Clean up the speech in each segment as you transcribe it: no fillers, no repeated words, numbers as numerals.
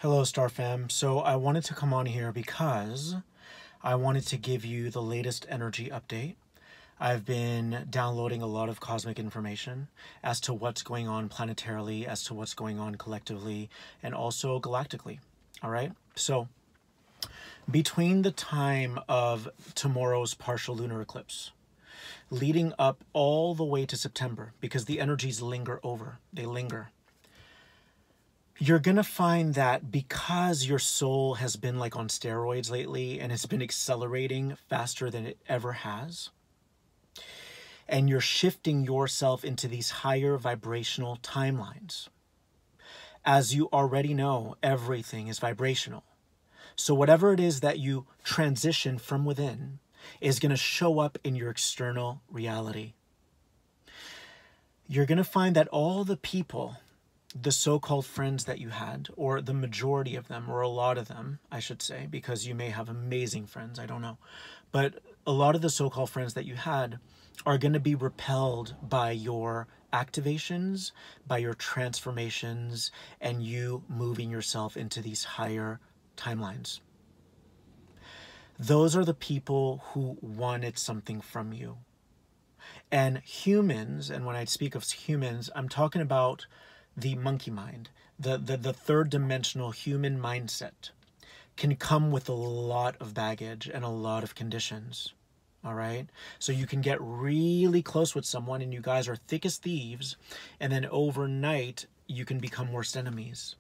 Hello, Star Fam. So I wanted to come on here because I wanted to give you the latest energy update. I've been downloading a lot of cosmic information as to what's going on planetarily, as to what's going on collectively, and also galactically. All right. So between the time of tomorrow's partial lunar eclipse, leading up all the way to September, because the energies linger over, they linger. You're going to find that because your soul has been like on steroids lately and it's been accelerating faster than it ever has, and you're shifting yourself into these higher vibrational timelines. As you already know, everything is vibrational. So whatever it is that you transition from within is going to show up in your external reality. You're going to find that all the people, the so-called friends that you had, or the majority of them, or a lot of them, I should say, because you may have amazing friends, I don't know. But a lot of the so-called friends that you had are going to be repelled by your activations, by your transformations, and you moving yourself into these higher timelines. Those are the people who wanted something from you. And humans, and when I speak of humans, I'm talking about the monkey mind, the third dimensional human mindset, can come with a lot of baggage and a lot of conditions. All right. So you can get really close with someone and you guys are thick as thieves. And then overnight you can become worst enemies.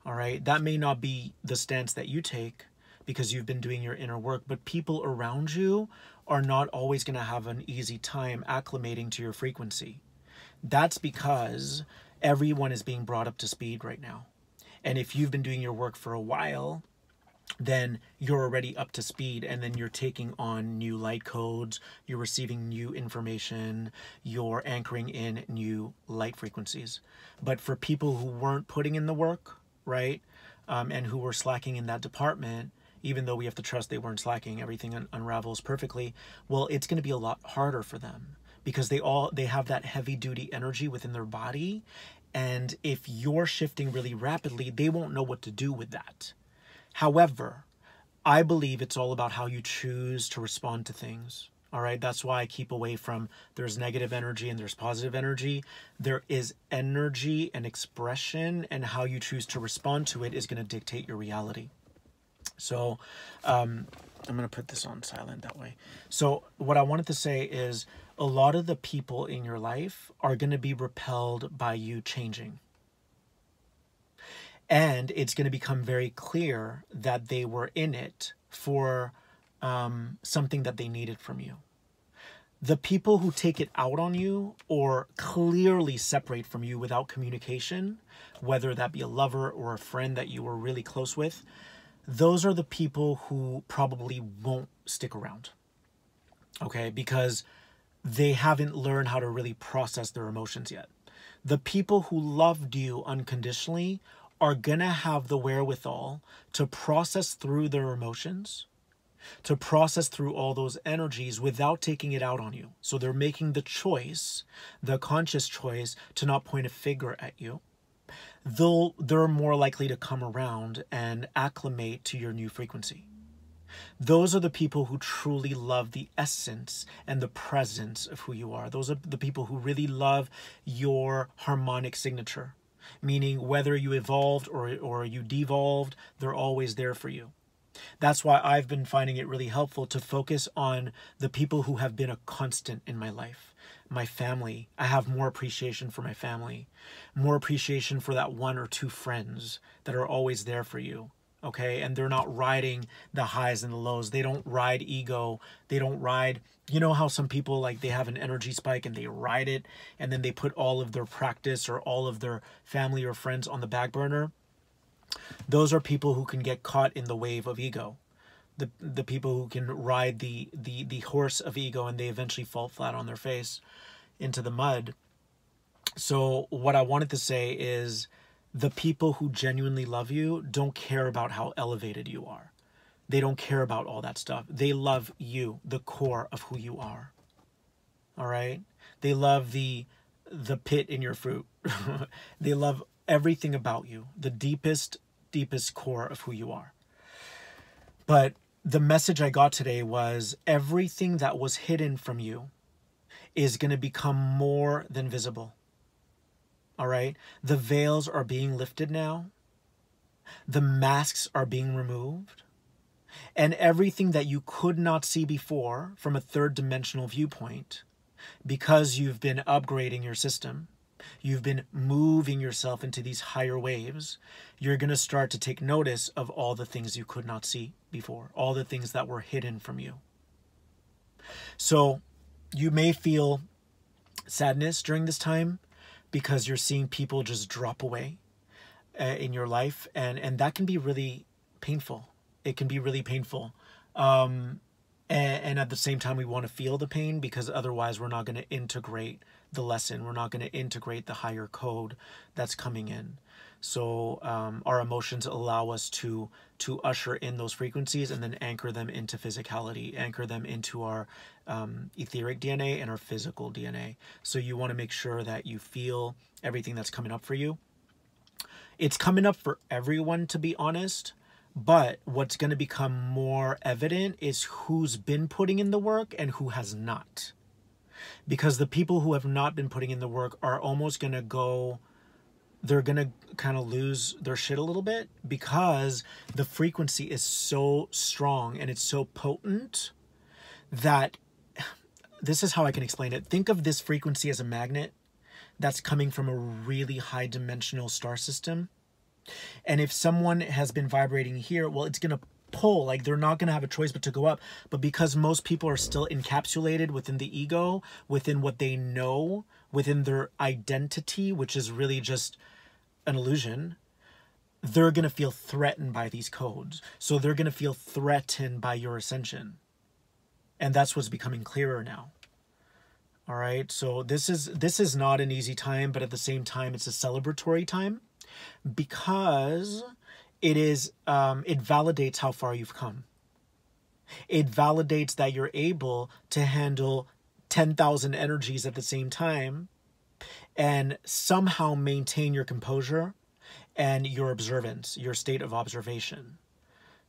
All right. That may not be the stance that you take because you've been doing your inner work, but people around you are not always going to have an easy time acclimating to your frequency. That's because everyone is being brought up to speed right now. And if you've been doing your work for a while, then you're already up to speed, and then you're taking on new light codes, you're receiving new information, you're anchoring in new light frequencies. But for people who weren't putting in the work, right, and who were slacking in that department, even though we have to trust they weren't slacking, everything unravels perfectly, well, it's going to be a lot harder for them because they have that heavy duty energy within their body. And if you're shifting really rapidly, they won't know what to do with that. However, I believe it's all about how you choose to respond to things. All right. That's why I keep away from there's negative energy and there's positive energy. There is energy and expression, and how you choose to respond to it is going to dictate your reality. So I'm going to put this on silent that way. So what I wanted to say is a lot of the people in your life are going to be repelled by you changing. And it's going to become very clear that they were in it for something that they needed from you. The people who take it out on you or clearly separate from you without communication, whether that be a lover or a friend that you were really close with, those are the people who probably won't stick around. Okay? Because they haven't learned how to really process their emotions yet. The people who loved you unconditionally are going to have the wherewithal to process through their emotions, to process through all those energies without taking it out on you. So they're making the choice, the conscious choice, to not point a finger at you. They're more likely to come around and acclimate to your new frequency. Those are the people who truly love the essence and the presence of who you are. Those are the people who really love your harmonic signature, meaning whether you evolved or you devolved, they're always there for you. That's why I've been finding it really helpful to focus on the people who have been a constant in my life. My family. I have more appreciation for my family, more appreciation for that one or two friends that are always there for you. Okay. And they're not riding the highs and the lows. They don't ride ego. They don't ride, you know how some people like they have an energy spike and they ride it and then they put all of their practice or all of their family or friends on the back burner. Those are people who can get caught in the wave of ego. The people who can ride the horse of ego and they eventually fall flat on their face into the mud. So what I wanted to say is the people who genuinely love you don't care about how elevated you are. They don't care about all that stuff. They love you, the core of who you are. All right? They love the pit in your fruit. They love everything about you, the deepest deepest core of who you are. But the message I got today was everything that was hidden from you is going to become more than visible. All right? The veils are being lifted now. The masks are being removed. And everything that you could not see before from a third dimensional viewpoint, because you've been upgrading your system, you've been moving yourself into these higher waves, you're going to start to take notice of all the things you could not see before, all the things that were hidden from you. So you may feel sadness during this time because you're seeing people just drop away in your life. And that can be really painful. It can be really painful. And at the same time, we want to feel the pain because otherwise we're not going to integrate the lesson. We're not going to integrate the higher code that's coming in. So our emotions allow us to usher in those frequencies and then anchor them into physicality, anchor them into our etheric DNA and our physical DNA. So you want to make sure that you feel everything that's coming up for you. It's coming up for everyone, to be honest. But what's going to become more evident is who's been putting in the work and who has not. Because the people who have not been putting in the work are almost going to go, they're going to kind of lose their shit a little bit because the frequency is so strong and it's so potent that, this is how I can explain it. Think of this frequency as a magnet that's coming from a really high dimensional star system. And if someone has been vibrating here, well, it's going to pull, like they're not going to have a choice but to go up. But because most people are still encapsulated within the ego, within what they know, within their identity, which is really just an illusion, they're going to feel threatened by these codes. So they're going to feel threatened by your ascension. And that's what's becoming clearer now. All right. So this is not an easy time, but at the same time, it's a celebratory time. Because it validates how far you've come. It validates that you're able to handle 10,000 energies at the same time and somehow maintain your composure and your observance, your state of observation.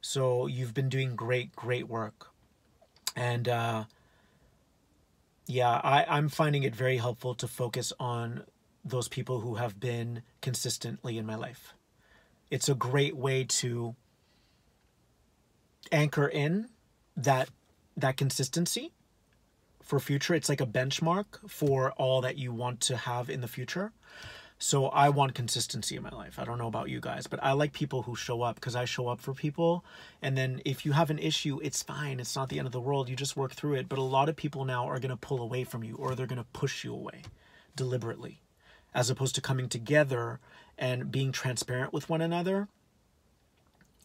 So you've been doing great work. And yeah, I'm finding it very helpful to focus on those people who have been consistently in my life. It's a great way to anchor in that consistency for future. It's like a benchmark for all that you want to have in the future. So I want consistency in my life. I don't know about you guys, but I like people who show up because I show up for people. And then if you have an issue, it's fine. It's not the end of the world. You just work through it. But a lot of people now are going to pull away from you, or they're going to push you away deliberately, as opposed to coming together and being transparent with one another.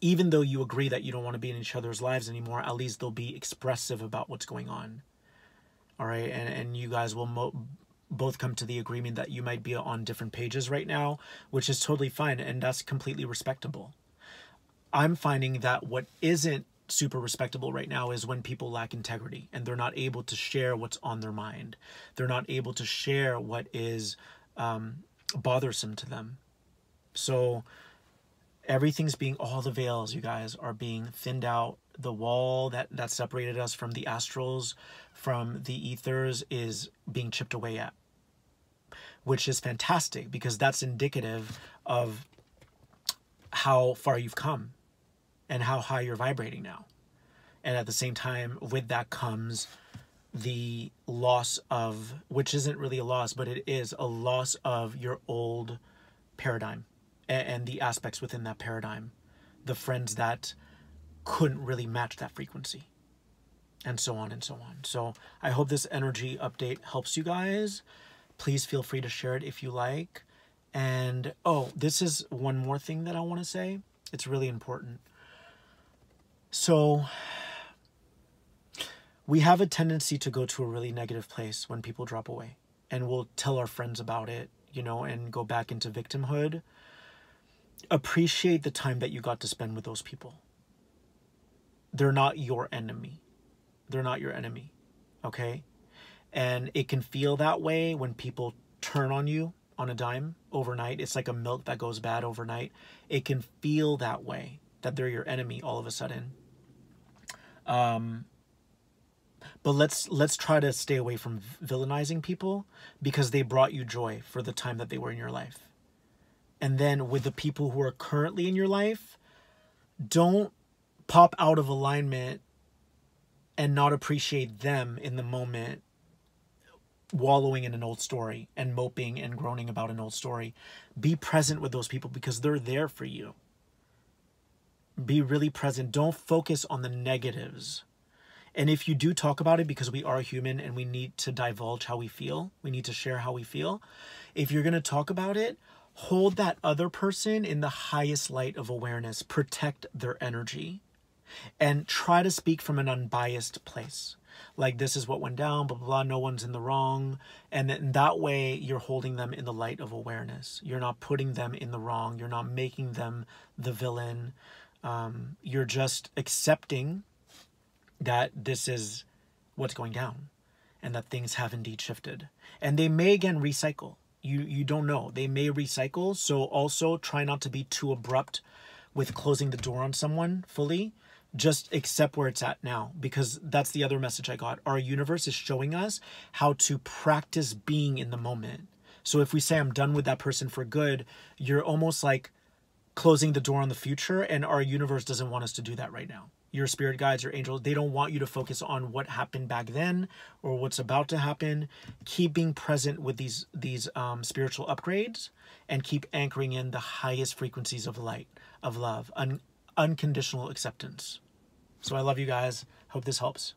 Even though you agree that you don't want to be in each other's lives anymore, at least they'll be expressive about what's going on. All right. And you guys will both come to the agreement that you might be on different pages right now, which is totally fine. And that's completely respectable. I'm finding that what isn't super respectable right now is when people lack integrity and they're not able to share what's on their mind. They're not able to share what is bothersome to them. So everything's being, all the veils, you guys, are being thinned out. The wall that separated us from the astrals, from the ethers, is being chipped away at, which is fantastic because that's indicative of how far you've come and how high you're vibrating now. And at the same time, with that comes the loss of, which isn't really a loss, but it is a loss of your old paradigm and the aspects within that paradigm, the friends that couldn't really match that frequency, and so on and so on. So I hope this energy update helps you guys. Please feel free to share it if you like. And oh, this is one more thing that I want to say. It's really important. So we have a tendency to go to a really negative place when people drop away, and we'll tell our friends about it, you know, and go back into victimhood. Appreciate the time that you got to spend with those people. They're not your enemy. They're not your enemy. Okay? And it can feel that way when people turn on you on a dime overnight. It's like a milk that goes bad overnight. It can feel that way, that they're your enemy all of a sudden. But let's try to stay away from villainizing people, because they brought you joy for the time that they were in your life. And then with the people who are currently in your life, don't pop out of alignment and not appreciate them in the moment, wallowing in an old story and moping and groaning about an old story. Be present with those people, because they're there for you. Be really present. Don't focus on the negatives. And if you do talk about it, because we are human and we need to divulge how we feel, we need to share how we feel. If you're going to talk about it, hold that other person in the highest light of awareness. Protect their energy. And try to speak from an unbiased place. Like, this is what went down, blah, blah, blah, no one's in the wrong. And then that way you're holding them in the light of awareness. You're not putting them in the wrong. You're not making them the villain. You're just accepting that this is what's going down and that things have indeed shifted. And they may again recycle. You don't know. They may recycle. So also try not to be too abrupt with closing the door on someone fully. Just accept where it's at now, because that's the other message I got. Our universe is showing us how to practice being in the moment. So if we say, I'm done with that person for good, you're almost like closing the door on the future, and our universe doesn't want us to do that right now. Your spirit guides, your angels, they don't want you to focus on what happened back then or what's about to happen. Keep being present with these spiritual upgrades, and keep anchoring in the highest frequencies of light, of love, unconditional acceptance. So I love you guys. Hope this helps.